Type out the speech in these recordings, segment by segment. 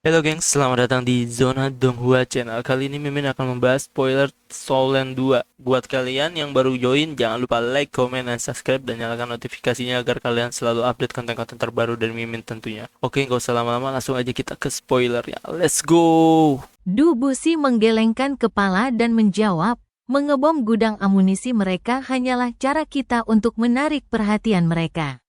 Halo gengs, selamat datang di Zona Donghua Channel. Kali ini Mimin akan membahas spoiler Soulland 2. Buat kalian yang baru join, jangan lupa like, comment, dan subscribe, dan nyalakan notifikasinya agar kalian selalu update konten-konten terbaru dari Mimin tentunya. Oke, nggak usah lama-lama, langsung aja kita ke spoilernya. Let's go! Du Busi menggelengkan kepala dan menjawab, mengebom gudang amunisi mereka hanyalah cara kita untuk menarik perhatian mereka.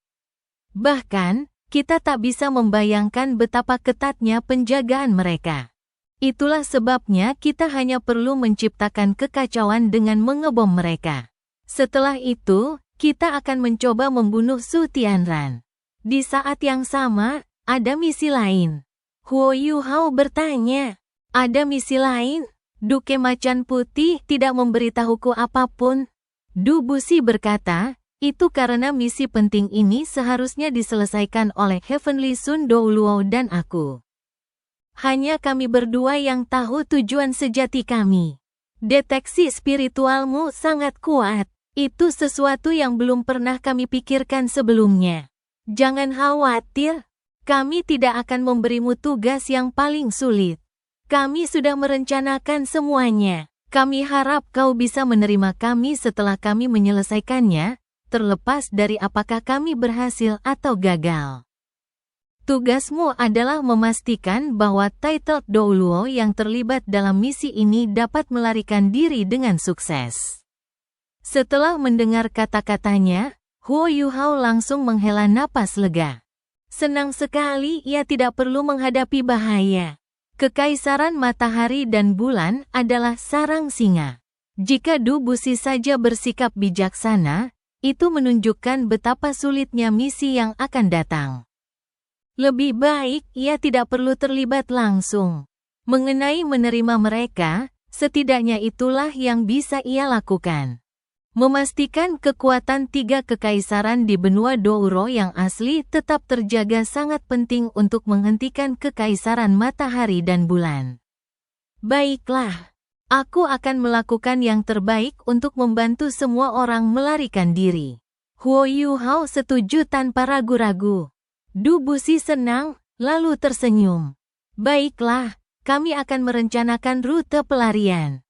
Bahkan, kita tak bisa membayangkan betapa ketatnya penjagaan mereka. Itulah sebabnya kita hanya perlu menciptakan kekacauan dengan mengebom mereka. Setelah itu, kita akan mencoba membunuh Su Tianran. Di saat yang sama, ada misi lain. Huo Yuhao bertanya, ada misi lain? Duke Macan Putih tidak memberitahuku apapun. Du Busi berkata, itu karena misi penting ini seharusnya diselesaikan oleh Heavenly Sun Douluo dan aku. Hanya kami berdua yang tahu tujuan sejati kami. Deteksi spiritualmu sangat kuat. Itu sesuatu yang belum pernah kami pikirkan sebelumnya. Jangan khawatir, kami tidak akan memberimu tugas yang paling sulit. Kami sudah merencanakan semuanya. Kami harap kau bisa menerima kami setelah kami menyelesaikannya, terlepas dari apakah kami berhasil atau gagal. Tugasmu adalah memastikan bahwa Titled Douluo yang terlibat dalam misi ini dapat melarikan diri dengan sukses. Setelah mendengar kata-katanya, Huo Yuhao langsung menghela napas lega. Senang sekali ia tidak perlu menghadapi bahaya. Kekaisaran matahari dan bulan adalah sarang singa. Jika Du Busi saja bersikap bijaksana, itu menunjukkan betapa sulitnya misi yang akan datang. Lebih baik ia tidak perlu terlibat langsung. Mengenai menerima mereka, setidaknya itulah yang bisa ia lakukan. Memastikan kekuatan tiga kekaisaran di benua Douro yang asli tetap terjaga sangat penting untuk menghentikan kekaisaran matahari dan bulan. Baiklah. Aku akan melakukan yang terbaik untuk membantu semua orang melarikan diri. Huo Yuhao setuju tanpa ragu-ragu. Du Busi senang, lalu tersenyum. Baiklah, kami akan merencanakan rute pelarian.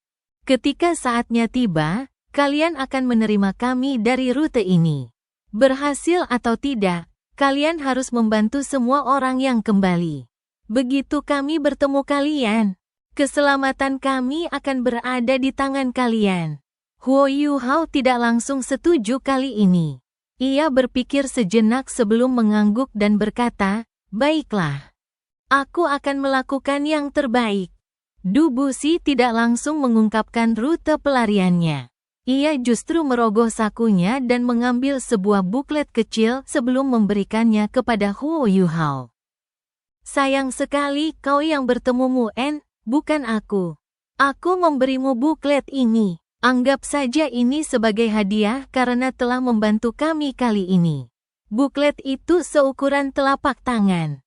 Ketika saatnya tiba, kalian akan menerima kami dari rute ini. Berhasil atau tidak, kalian harus membantu semua orang yang kembali. Begitu kami bertemu kalian, keselamatan kami akan berada di tangan kalian. Huo Yuhao tidak langsung setuju kali ini. Ia berpikir sejenak sebelum mengangguk dan berkata, baiklah. Aku akan melakukan yang terbaik. Du Busi tidak langsung mengungkapkan rute pelariannya. Ia justru merogoh sakunya dan mengambil sebuah buklet kecil sebelum memberikannya kepada Huo Yuhao. Sayang sekali kau yang bertemu Muen, bukan aku. Aku memberimu buklet ini. Anggap saja ini sebagai hadiah karena telah membantu kami kali ini. Buklet itu seukuran telapak tangan.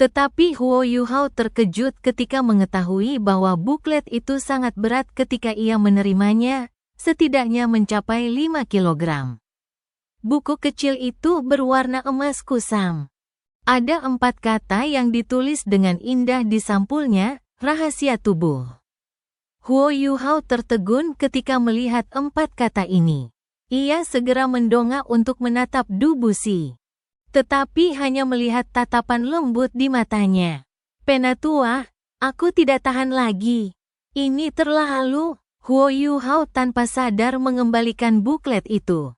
Tetapi Huo Yuhao terkejut ketika mengetahui bahwa buklet itu sangat berat ketika ia menerimanya, setidaknya mencapai 5 kilogram. Buku kecil itu berwarna emas kusam. Ada 4 kata yang ditulis dengan indah di sampulnya, rahasia tubuh. Huo Yuhao tertegun ketika melihat 4 kata ini. Ia segera mendongak untuk menatap Du Busi. Tetapi hanya melihat tatapan lembut di matanya. Penatua, aku tidak tahan lagi. Ini terlalu. Huo Yuhao tanpa sadar mengembalikan buklet itu.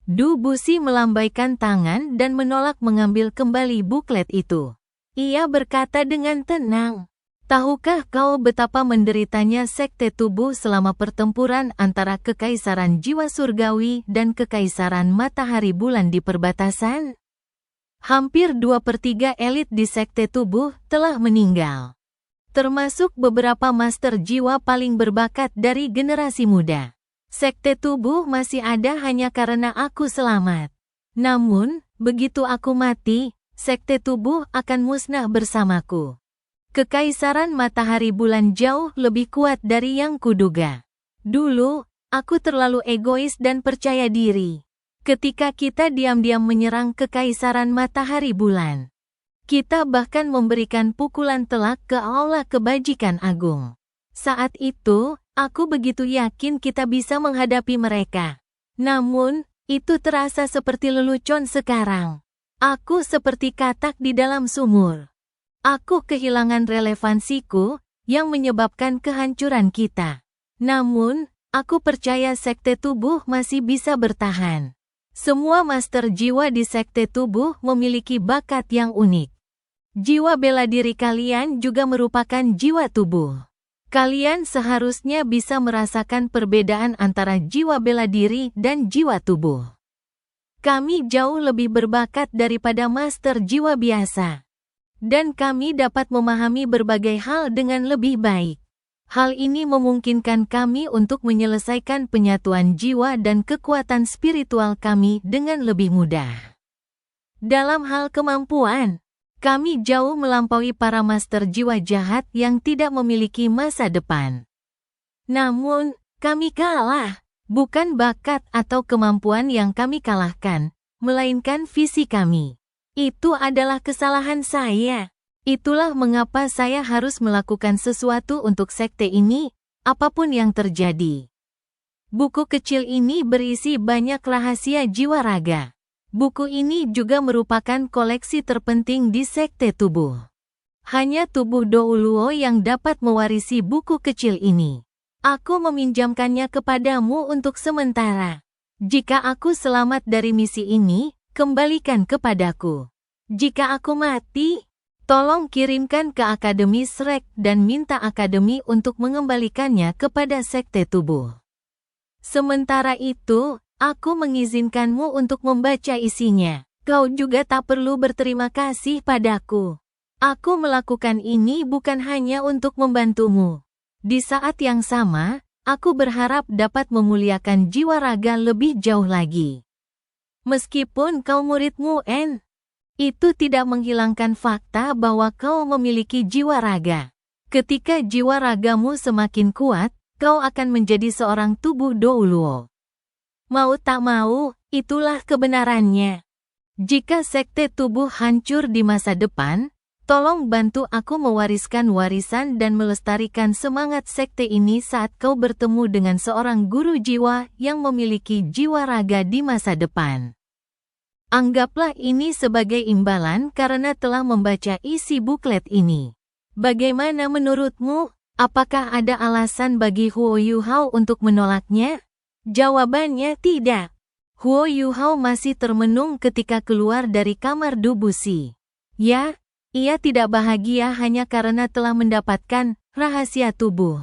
Du Busi melambaikan tangan dan menolak mengambil kembali buklet itu. Ia berkata dengan tenang. Tahukah kau betapa menderitanya sekte tubuh selama pertempuran antara kekaisaran jiwa surgawi dan kekaisaran matahari bulan di perbatasan? Hampir 2/3 elit di sekte tubuh telah meninggal. Termasuk beberapa master jiwa paling berbakat dari generasi muda. Sekte tubuh masih ada hanya karena aku selamat. Namun, begitu aku mati, sekte tubuh akan musnah bersamaku. Kekaisaran matahari bulan jauh lebih kuat dari yang kuduga. Dulu, aku terlalu egois dan percaya diri. Ketika kita diam-diam menyerang kekaisaran matahari bulan. Kita bahkan memberikan pukulan telak ke aula kebajikan agung. Saat itu, aku begitu yakin kita bisa menghadapi mereka. Namun, itu terasa seperti lelucon sekarang. Aku seperti katak di dalam sumur. Aku kehilangan relevansiku, yang menyebabkan kehancuran kita. Namun, aku percaya sekte tubuh masih bisa bertahan. Semua master jiwa di sekte tubuh memiliki bakat yang unik. Jiwa bela diri kalian juga merupakan jiwa tubuh. Kalian seharusnya bisa merasakan perbedaan antara jiwa bela diri dan jiwa tubuh. Kami jauh lebih berbakat daripada master jiwa biasa. Dan kami dapat memahami berbagai hal dengan lebih baik. Hal ini memungkinkan kami untuk menyelesaikan penyatuan jiwa dan kekuatan spiritual kami dengan lebih mudah. Dalam hal kemampuan, kami jauh melampaui para master jiwa jahat yang tidak memiliki masa depan. Namun, kami kalah. Bukan bakat atau kemampuan yang kami kalahkan, melainkan visi kami. Itu adalah kesalahan saya. Itulah mengapa saya harus melakukan sesuatu untuk sekte ini, apapun yang terjadi. Buku kecil ini berisi banyak rahasia jiwa raga. Buku ini juga merupakan koleksi terpenting di sekte tubuh. Hanya tubuh Douluo yang dapat mewarisi buku kecil ini. Aku meminjamkannya kepadamu untuk sementara. Jika aku selamat dari misi ini, kembalikan kepadaku. Jika aku mati, tolong kirimkan ke Akademi Shrek dan minta Akademi untuk mengembalikannya kepada sekte tubuh. Sementara itu, aku mengizinkanmu untuk membaca isinya. Kau juga tak perlu berterima kasih padaku. Aku melakukan ini bukan hanya untuk membantumu. Di saat yang sama, aku berharap dapat memuliakan jiwa raga lebih jauh lagi. Meskipun kau muridmu itu tidak menghilangkan fakta bahwa kau memiliki jiwa raga. Ketika jiwa ragamu semakin kuat, kau akan menjadi seorang tubuh Douluo. Mau tak mau, itulah kebenarannya. Jika sekte tubuh hancur di masa depan, tolong bantu aku mewariskan warisan dan melestarikan semangat sekte ini saat kau bertemu dengan seorang guru jiwa yang memiliki jiwa raga di masa depan. Anggaplah ini sebagai imbalan karena telah membaca isi buklet ini. Bagaimana menurutmu? Apakah ada alasan bagi Huo Yuhao untuk menolaknya? Jawabannya tidak. Huo Yuhao masih termenung ketika keluar dari kamar Dubushi. Ya, ia tidak bahagia hanya karena telah mendapatkan rahasia tubuh.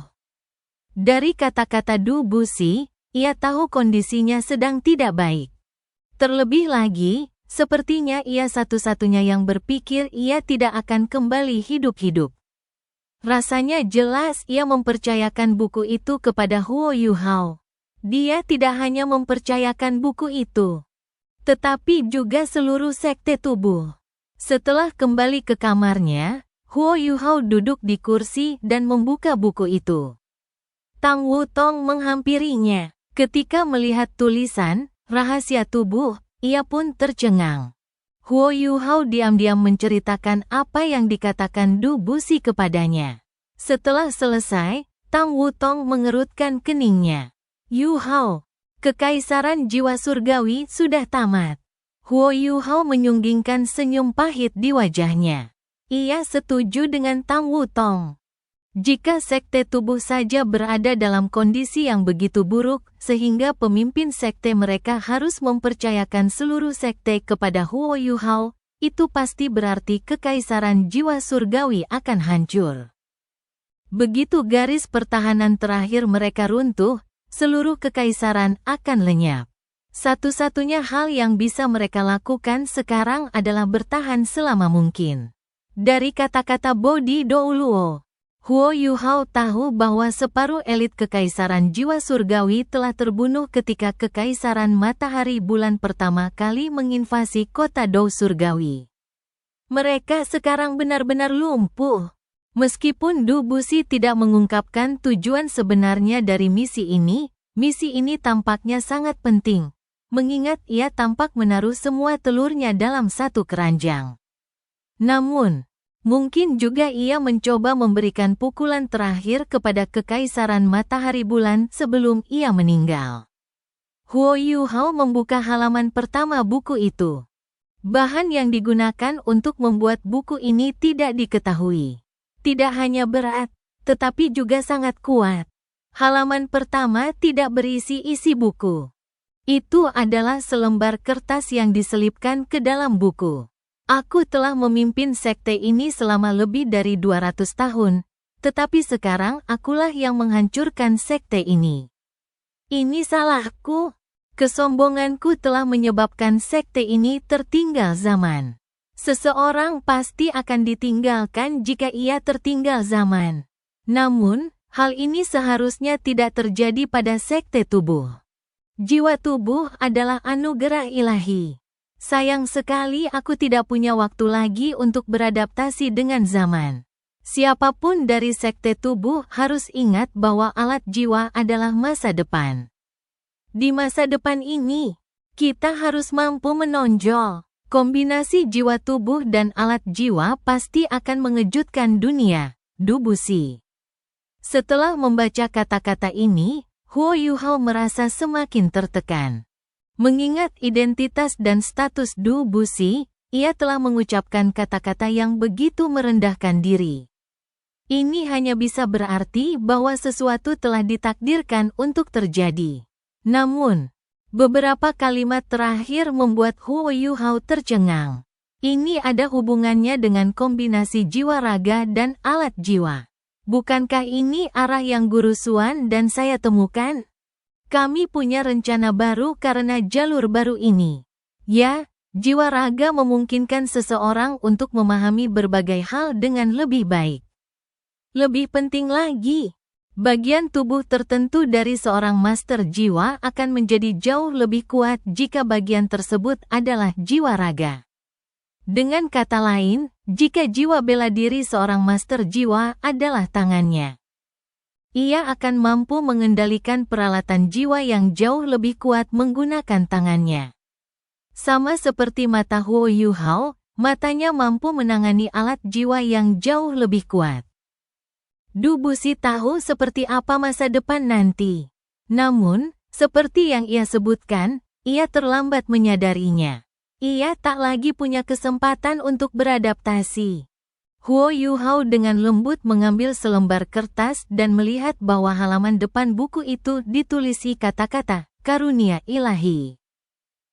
Dari kata-kata Dubushi, ia tahu kondisinya sedang tidak baik. Terlebih lagi, sepertinya ia satu-satunya yang berpikir ia tidak akan kembali hidup-hidup. Rasanya jelas ia mempercayakan buku itu kepada Huo Yuhao. Dia tidak hanya mempercayakan buku itu, tetapi juga seluruh sekte tubuh. Setelah kembali ke kamarnya, Huo Yuhao duduk di kursi dan membuka buku itu. Tang Wutong menghampirinya. Ketika melihat tulisan rahasia tubuh, ia pun tercengang. Huo Yuhao diam-diam menceritakan apa yang dikatakan Dubushi kepadanya. Setelah selesai, Tang Wutong mengerutkan keningnya. Yuhao, kekaisaran jiwa surgawi sudah tamat. Huo Yuhao menyunggingkan senyum pahit di wajahnya. Ia setuju dengan Tang Wutong. Jika sekte tubuh saja berada dalam kondisi yang begitu buruk, sehingga pemimpin sekte mereka harus mempercayakan seluruh sekte kepada Huo Yuhao, itu pasti berarti kekaisaran jiwa surgawi akan hancur. Begitu garis pertahanan terakhir mereka runtuh, seluruh kekaisaran akan lenyap. Satu-satunya hal yang bisa mereka lakukan sekarang adalah bertahan selama mungkin. Dari kata-kata Bodi Douluo, Huo Yuhao tahu bahwa separuh elit kekaisaran jiwa surgawi telah terbunuh ketika kekaisaran matahari bulan pertama kali menginvasi kota Dou surgawi. Mereka sekarang benar-benar lumpuh. Meskipun Dubushi tidak mengungkapkan tujuan sebenarnya dari misi ini tampaknya sangat penting, mengingat ia tampak menaruh semua telurnya dalam satu keranjang. Namun, mungkin juga ia mencoba memberikan pukulan terakhir kepada Kekaisaran Matahari Bulan sebelum ia meninggal. Huo Yuhao membuka halaman pertama buku itu. Bahan yang digunakan untuk membuat buku ini tidak diketahui. Tidak hanya berat, tetapi juga sangat kuat. Halaman pertama tidak berisi isi buku. Itu adalah selembar kertas yang diselipkan ke dalam buku. Aku telah memimpin sekte ini selama lebih dari 200 tahun, tetapi sekarang akulah yang menghancurkan sekte ini. Ini salahku. Kesombonganku telah menyebabkan sekte ini tertinggal zaman. Seseorang pasti akan ditinggalkan jika ia tertinggal zaman. Namun, hal ini seharusnya tidak terjadi pada sekte tubuh. Jiwa tubuh adalah anugerah ilahi. Sayang sekali aku tidak punya waktu lagi untuk beradaptasi dengan zaman. Siapapun dari sekte tubuh harus ingat bahwa alat jiwa adalah masa depan. Di masa depan ini, kita harus mampu menonjol. Kombinasi jiwa tubuh dan alat jiwa pasti akan mengejutkan dunia. Du Buxi. Setelah membaca kata-kata ini, Huo Yuhao merasa semakin tertekan. Mengingat identitas dan status Du Buxi, ia telah mengucapkan kata-kata yang begitu merendahkan diri. Ini hanya bisa berarti bahwa sesuatu telah ditakdirkan untuk terjadi. Namun, beberapa kalimat terakhir membuat Huo Yuhao tercengang. Ini ada hubungannya dengan kombinasi jiwa raga dan alat jiwa. Bukankah ini arah yang Guru Xuan dan saya temukan? Kami punya rencana baru karena jalur baru ini. Ya, jiwa raga memungkinkan seseorang untuk memahami berbagai hal dengan lebih baik. Lebih penting lagi, bagian tubuh tertentu dari seorang master jiwa akan menjadi jauh lebih kuat jika bagian tersebut adalah jiwa raga. Dengan kata lain, jika jiwa bela diri seorang master jiwa adalah tangannya, ia akan mampu mengendalikan peralatan jiwa yang jauh lebih kuat menggunakan tangannya. Sama seperti mata Huo Yuhao, matanya mampu menangani alat jiwa yang jauh lebih kuat. Du Buxi tahu seperti apa masa depan nanti. Namun, seperti yang ia sebutkan, ia terlambat menyadarinya. Ia tak lagi punya kesempatan untuk beradaptasi. Huo Yuhao dengan lembut mengambil selembar kertas dan melihat bahwa halaman depan buku itu ditulisi kata-kata, karunia ilahi.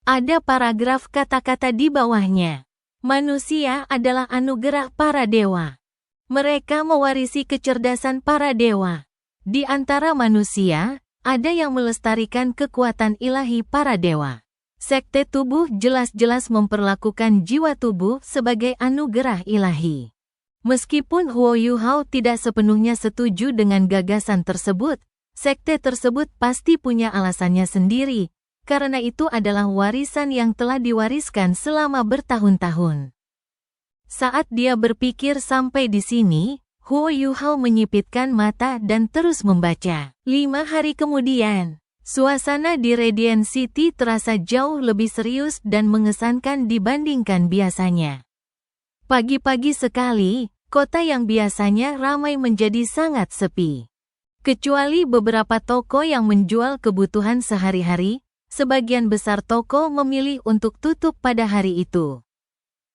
Ada paragraf kata-kata di bawahnya. Manusia adalah anugerah para dewa. Mereka mewarisi kecerdasan para dewa. Di antara manusia, ada yang melestarikan kekuatan ilahi para dewa. Sekte tubuh jelas-jelas memperlakukan jiwa tubuh sebagai anugerah ilahi. Meskipun Huo Yuhao tidak sepenuhnya setuju dengan gagasan tersebut, sekte tersebut pasti punya alasannya sendiri, karena itu adalah warisan yang telah diwariskan selama bertahun-tahun. Saat dia berpikir sampai di sini, Huo Yuhao menyipitkan mata dan terus membaca. 5 hari kemudian, suasana di Radiant City terasa jauh lebih serius dan mengesankan dibandingkan biasanya. Pagi-pagi sekali, kota yang biasanya ramai menjadi sangat sepi. Kecuali beberapa toko yang menjual kebutuhan sehari-hari, sebagian besar toko memilih untuk tutup pada hari itu.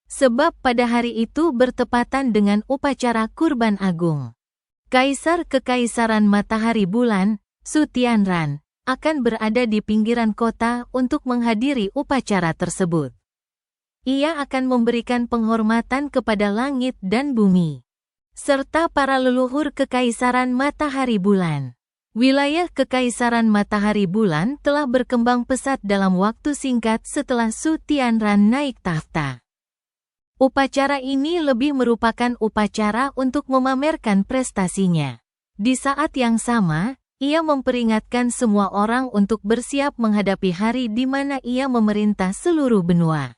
Sebab pada hari itu bertepatan dengan upacara kurban agung. Kaisar Kekaisaran Matahari Bulan, Su Tianran, akan berada di pinggiran kota untuk menghadiri upacara tersebut. Ia akan memberikan penghormatan kepada langit dan bumi, serta para leluhur Kekaisaran Matahari Bulan. Wilayah Kekaisaran Matahari Bulan telah berkembang pesat dalam waktu singkat setelah Su Tianran naik tahta. Upacara ini lebih merupakan upacara untuk memamerkan prestasinya. Di saat yang sama, ia memperingatkan semua orang untuk bersiap menghadapi hari di mana ia memerintah seluruh benua.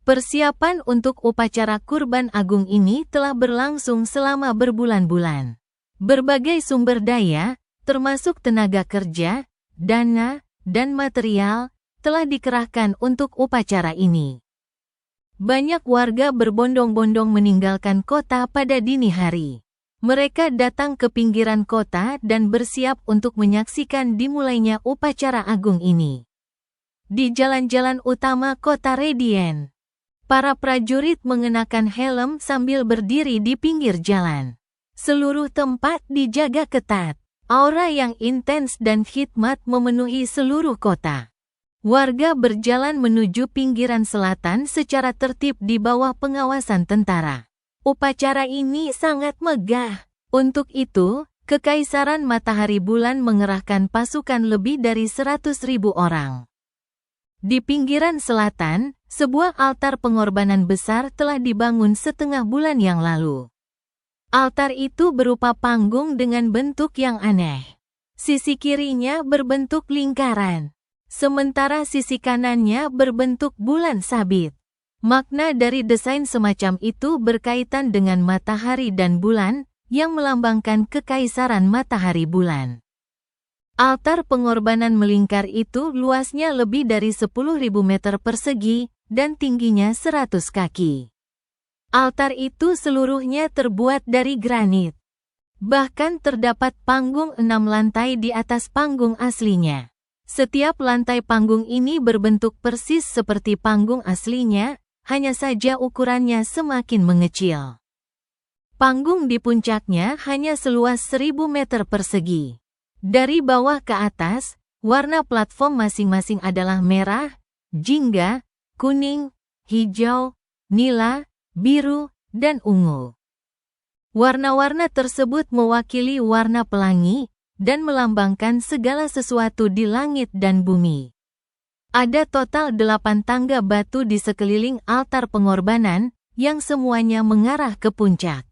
Persiapan untuk upacara kurban agung ini telah berlangsung selama berbulan-bulan. Berbagai sumber daya, termasuk tenaga kerja, dana, dan material, telah dikerahkan untuk upacara ini. Banyak warga berbondong-bondong meninggalkan kota pada dini hari. Mereka datang ke pinggiran kota dan bersiap untuk menyaksikan dimulainya upacara agung ini. Di jalan-jalan utama kota Radiant, para prajurit mengenakan helm sambil berdiri di pinggir jalan. Seluruh tempat dijaga ketat. Aura yang intens dan khidmat memenuhi seluruh kota. Warga berjalan menuju pinggiran selatan secara tertib di bawah pengawasan tentara. Upacara ini sangat megah. Untuk itu, Kekaisaran Matahari Bulan mengerahkan pasukan lebih dari 100.000 orang. Di pinggiran selatan, sebuah altar pengorbanan besar telah dibangun setengah bulan yang lalu. Altar itu berupa panggung dengan bentuk yang aneh. Sisi kirinya berbentuk lingkaran, sementara sisi kanannya berbentuk bulan sabit. Makna dari desain semacam itu berkaitan dengan matahari dan bulan, yang melambangkan Kekaisaran Matahari Bulan. Altar pengorbanan melingkar itu luasnya lebih dari 10.000 meter persegi, dan tingginya 100 kaki. Altar itu seluruhnya terbuat dari granit. Bahkan terdapat panggung 6 lantai di atas panggung aslinya. Setiap lantai panggung ini berbentuk persis seperti panggung aslinya, hanya saja ukurannya semakin mengecil. Panggung di puncaknya hanya seluas 1.000 meter persegi. Dari bawah ke atas, warna platform masing-masing adalah merah, jingga, kuning, hijau, nila, biru, dan ungu. Warna-warna tersebut mewakili warna pelangi dan melambangkan segala sesuatu di langit dan bumi. Ada total 8 tangga batu di sekeliling altar pengorbanan yang semuanya mengarah ke puncak.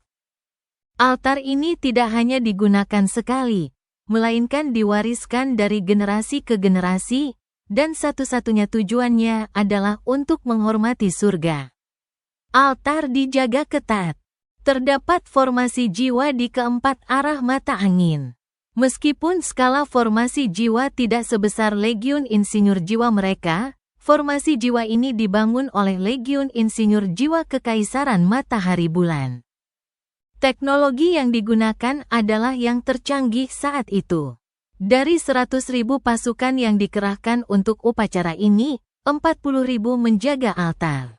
Altar ini tidak hanya digunakan sekali, melainkan diwariskan dari generasi ke generasi, dan satu-satunya tujuannya adalah untuk menghormati surga. Altar dijaga ketat. Terdapat formasi jiwa di keempat arah mata angin. Meskipun skala formasi jiwa tidak sebesar Legiun Insinyur Jiwa mereka, formasi jiwa ini dibangun oleh Legiun Insinyur Jiwa Kekaisaran Matahari Bulan. Teknologi yang digunakan adalah yang tercanggih saat itu. Dari 100.000 pasukan yang dikerahkan untuk upacara ini, 40.000 menjaga altar.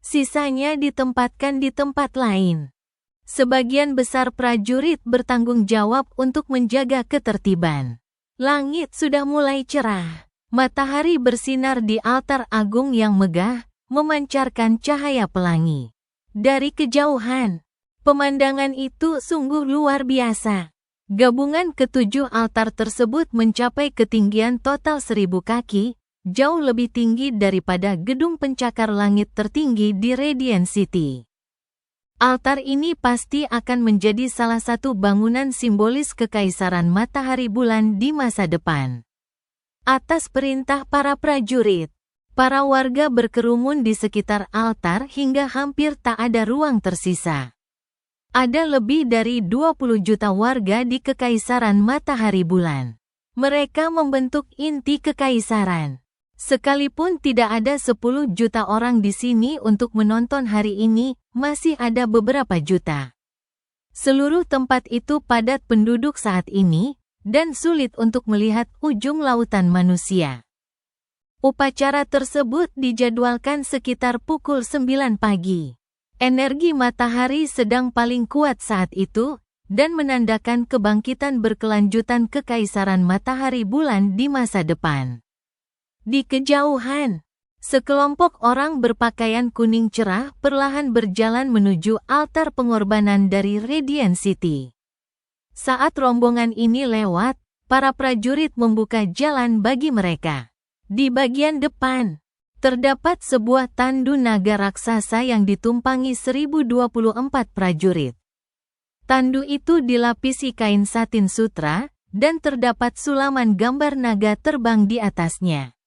Sisanya ditempatkan di tempat lain. Sebagian besar prajurit bertanggung jawab untuk menjaga ketertiban. Langit sudah mulai cerah. Matahari bersinar di altar agung yang megah, memancarkan cahaya pelangi. Dari kejauhan, pemandangan itu sungguh luar biasa. Gabungan ketujuh altar tersebut mencapai ketinggian total 1.000 kaki, jauh lebih tinggi daripada gedung pencakar langit tertinggi di Radiant City. Altar ini pasti akan menjadi salah satu bangunan simbolis Kekaisaran Matahari Bulan di masa depan. Atas perintah para prajurit, para warga berkerumun di sekitar altar hingga hampir tak ada ruang tersisa. Ada lebih dari 20 juta warga di Kekaisaran Matahari Bulan. Mereka membentuk inti kekaisaran. Sekalipun tidak ada 10 juta orang di sini untuk menonton hari ini, masih ada beberapa juta. Seluruh tempat itu padat penduduk saat ini, dan sulit untuk melihat ujung lautan manusia. Upacara tersebut dijadwalkan sekitar pukul 9 pagi. Energi matahari sedang paling kuat saat itu, dan menandakan kebangkitan berkelanjutan Kekaisaran Matahari Bulan di masa depan. Di kejauhan, sekelompok orang berpakaian kuning cerah perlahan berjalan menuju altar pengorbanan dari Radiant City. Saat rombongan ini lewat, para prajurit membuka jalan bagi mereka. Di bagian depan, terdapat sebuah tandu naga raksasa yang ditumpangi 1.024 prajurit. Tandu itu dilapisi kain satin sutra, dan terdapat sulaman gambar naga terbang di atasnya.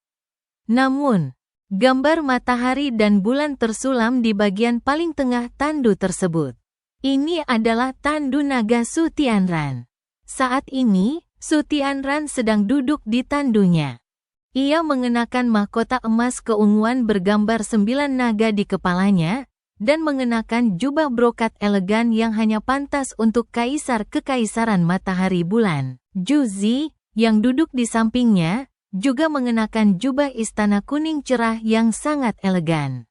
Namun, gambar matahari dan bulan tersulam di bagian paling tengah tandu tersebut. Ini adalah tandu naga Su Tianran. Saat ini, Su Tianran sedang duduk di tandunya. Ia mengenakan mahkota emas keunguan bergambar 9 naga di kepalanya, dan mengenakan jubah brokat elegan yang hanya pantas untuk kaisar kekaisaran matahari bulan. Juzi, yang duduk di sampingnya, juga mengenakan jubah istana kuning cerah yang sangat elegan.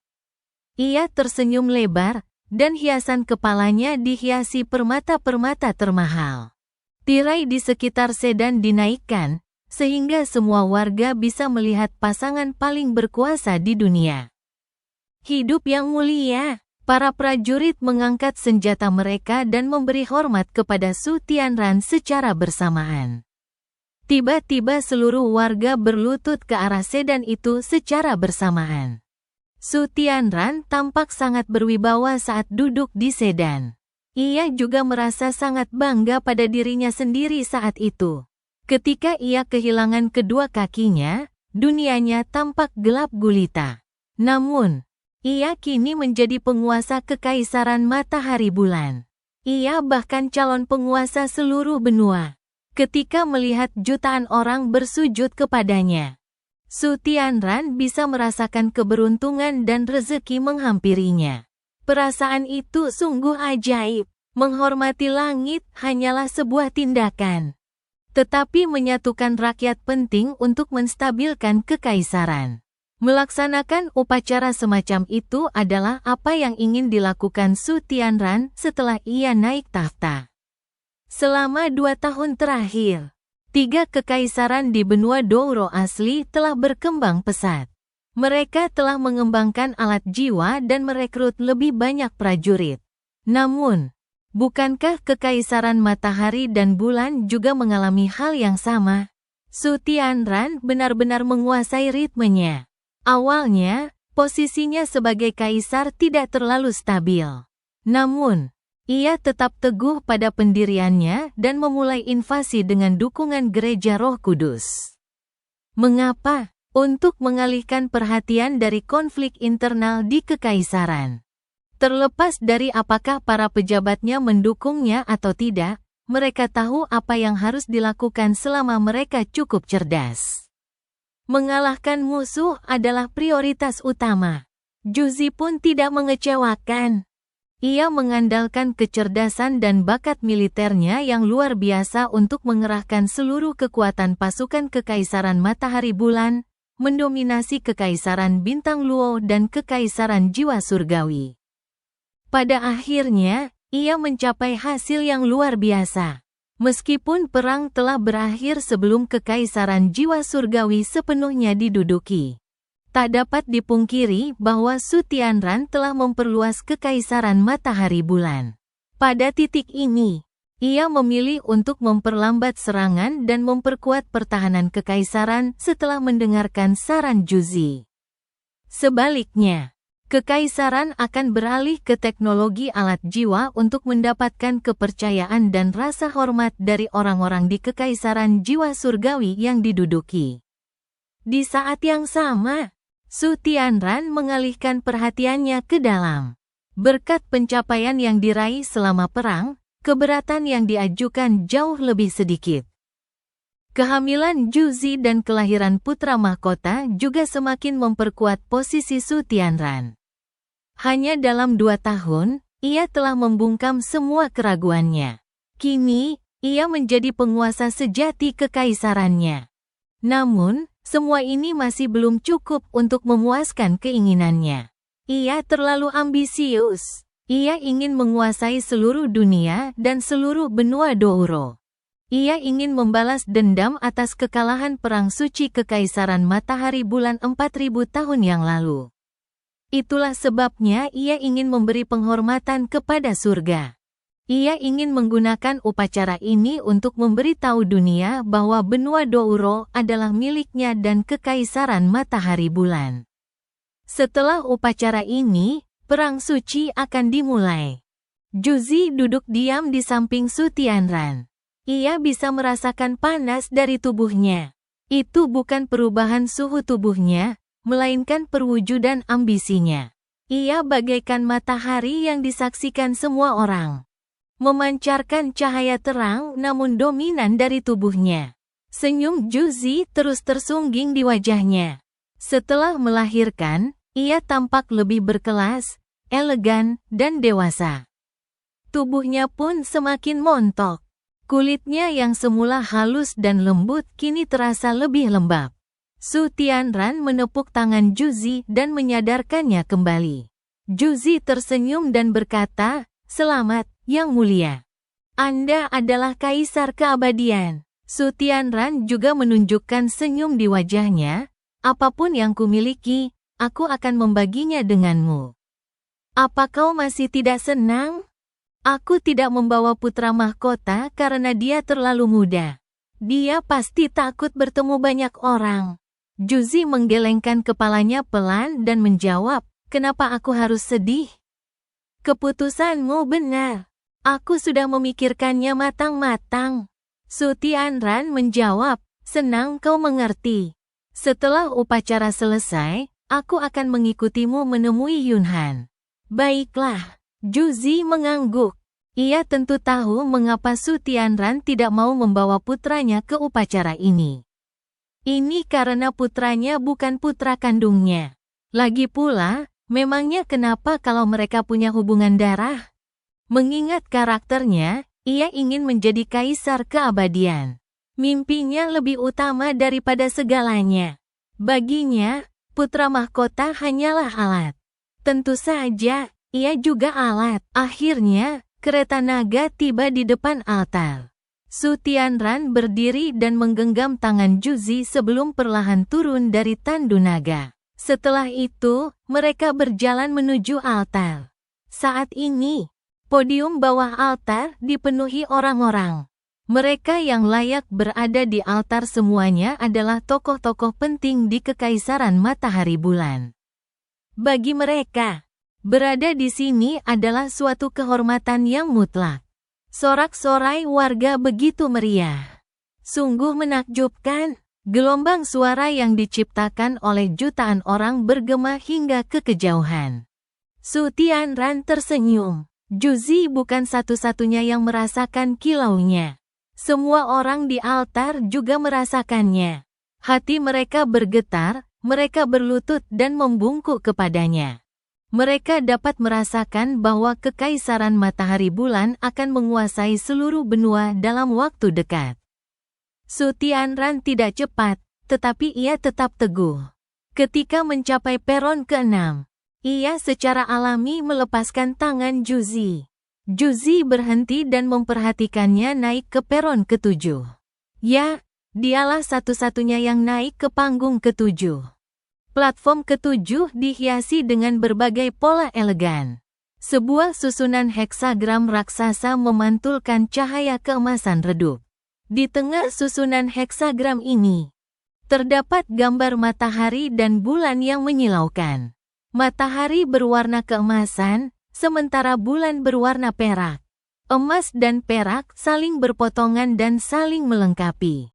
Ia tersenyum lebar, dan hiasan kepalanya dihiasi permata-permata termahal. Tirai di sekitar sedan dinaikkan, sehingga semua warga bisa melihat pasangan paling berkuasa di dunia. Hidup yang mulia. Para prajurit mengangkat senjata mereka dan memberi hormat kepada Su Tianran secara bersamaan. Tiba-tiba seluruh warga berlutut ke arah sedan itu secara bersamaan. Su Tianran tampak sangat berwibawa saat duduk di sedan. Ia juga merasa sangat bangga pada dirinya sendiri saat itu. Ketika ia kehilangan kedua kakinya, dunianya tampak gelap gulita. Namun, ia kini menjadi penguasa kekaisaran matahari bulan. Ia bahkan calon penguasa seluruh benua. Ketika melihat jutaan orang bersujud kepadanya, Su Tianran bisa merasakan keberuntungan dan rezeki menghampirinya. Perasaan itu sungguh ajaib. Menghormati langit hanyalah sebuah tindakan. Tetapi menyatukan rakyat penting untuk menstabilkan kekaisaran. Melaksanakan upacara semacam itu adalah apa yang ingin dilakukan Su Tianran setelah ia naik tahta. Selama 2 tahun terakhir, 3 kekaisaran di benua Douro asli telah berkembang pesat. Mereka telah mengembangkan alat jiwa dan merekrut lebih banyak prajurit. Namun, bukankah kekaisaran matahari dan bulan juga mengalami hal yang sama? Su Tianran benar-benar menguasai ritmenya. Awalnya, posisinya sebagai kaisar tidak terlalu stabil. Namun, ia tetap teguh pada pendiriannya dan memulai invasi dengan dukungan Gereja Roh Kudus. Mengapa? Untuk mengalihkan perhatian dari konflik internal di kekaisaran. Terlepas dari apakah para pejabatnya mendukungnya atau tidak, mereka tahu apa yang harus dilakukan selama mereka cukup cerdas. Mengalahkan musuh adalah prioritas utama. Juzi pun tidak mengecewakan. Ia mengandalkan kecerdasan dan bakat militernya yang luar biasa untuk mengerahkan seluruh kekuatan pasukan Kekaisaran Matahari Bulan, mendominasi Kekaisaran Bintang Luo dan Kekaisaran Jiwa Surgawi. Pada akhirnya, ia mencapai hasil yang luar biasa. Meskipun perang telah berakhir sebelum Kekaisaran Jiwa Surgawi sepenuhnya diduduki, tak dapat dipungkiri bahwa Su Tianran telah memperluas Kekaisaran Matahari Bulan. Pada titik ini, ia memilih untuk memperlambat serangan dan memperkuat pertahanan Kekaisaran setelah mendengarkan saran Juzi. Sebaliknya, Kekaisaran akan beralih ke teknologi alat jiwa untuk mendapatkan kepercayaan dan rasa hormat dari orang-orang di Kekaisaran Jiwa Surgawi yang diduduki. Di saat yang sama, Su Tianran mengalihkan perhatiannya ke dalam. Berkat pencapaian yang diraih selama perang, keberatan yang diajukan jauh lebih sedikit. Kehamilan Juzi dan kelahiran putra mahkota juga semakin memperkuat posisi Su Tianran. Hanya dalam 2 tahun, ia telah membungkam semua keraguannya. Kini, ia menjadi penguasa sejati kekaisarannya. Namun, semua ini masih belum cukup untuk memuaskan keinginannya. Ia terlalu ambisius. Ia ingin menguasai seluruh dunia dan seluruh benua Douro. Ia ingin membalas dendam atas kekalahan Perang Suci Kekaisaran Matahari Bulan 4000 tahun yang lalu. Itulah sebabnya ia ingin memberi penghormatan kepada surga. Ia ingin menggunakan upacara ini untuk memberitahu dunia bahwa benua Douro adalah miliknya dan Kekaisaran Matahari Bulan. Setelah upacara ini, Perang Suci akan dimulai. Juzi duduk diam di samping Su Tianran. Ia bisa merasakan panas dari tubuhnya. Itu bukan perubahan suhu tubuhnya, melainkan perwujudan ambisinya. Ia bagaikan matahari yang disaksikan semua orang. Memancarkan cahaya terang namun dominan dari tubuhnya. Senyum Juzi terus tersungging di wajahnya. Setelah melahirkan, ia tampak lebih berkelas, elegan, dan dewasa. Tubuhnya pun semakin montok. Kulitnya yang semula halus dan lembut kini terasa lebih lembab. Su Tianran menepuk tangan Juzi dan menyadarkannya kembali. Juzi tersenyum dan berkata, "Selamat, Yang Mulia. Anda adalah kaisar keabadian." Su Tianran juga menunjukkan senyum di wajahnya. "Apapun yang kumiliki, aku akan membaginya denganmu. Apa kau masih tidak senang? Aku tidak membawa putra mahkota karena dia terlalu muda. Dia pasti takut bertemu banyak orang." Juzi menggelengkan kepalanya pelan dan menjawab, "Kenapa aku harus sedih? Keputusanmu benar. Aku sudah memikirkannya matang-matang." Su Tianran menjawab, "Senang kau mengerti. Setelah upacara selesai, aku akan mengikutimu menemui Yunhan." "Baiklah." Juzi mengangguk. Ia tentu tahu mengapa Su Tianran tidak mau membawa putranya ke upacara ini. Ini karena putranya bukan putra kandungnya. Lagi pula, memangnya kenapa kalau mereka punya hubungan darah? Mengingat karakternya, ia ingin menjadi kaisar keabadian. Mimpinya lebih utama daripada segalanya. Baginya, putra mahkota hanyalah alat. Tentu saja, ia juga alat. Akhirnya, kereta naga tiba di depan altar. Su Tianran berdiri dan menggenggam tangan Juzi sebelum perlahan turun dari tandu naga. Setelah itu, mereka berjalan menuju altar. Saat ini, podium bawah altar dipenuhi orang-orang. Mereka yang layak berada di altar semuanya adalah tokoh-tokoh penting di Kekaisaran Matahari Bulan. Bagi mereka, berada di sini adalah suatu kehormatan yang mutlak. Sorak-sorai warga begitu meriah. Sungguh menakjubkan, gelombang suara yang diciptakan oleh jutaan orang bergema hingga ke kejauhan. Su Tianran tersenyum. Juzi bukan satu-satunya yang merasakan kilaunya. Semua orang di altar juga merasakannya. Hati mereka bergetar, mereka berlutut dan membungkuk kepadanya. Mereka dapat merasakan bahwa Kekaisaran Matahari Bulan akan menguasai seluruh benua dalam waktu dekat. Su Tianran tidak cepat, tetapi ia tetap teguh. Ketika mencapai peron ke-6, ia secara alami melepaskan tangan Juzi. Juzi berhenti dan memperhatikannya naik ke peron ke-7. Ya, dialah satu-satunya yang naik ke panggung ke-7. Platform ke-7 dihiasi dengan berbagai pola elegan. Sebuah susunan heksagram raksasa memantulkan cahaya keemasan redup. Di tengah susunan heksagram ini, terdapat gambar matahari dan bulan yang menyilaukan. Matahari berwarna keemasan, sementara bulan berwarna perak. Emas dan perak saling berpotongan dan saling melengkapi.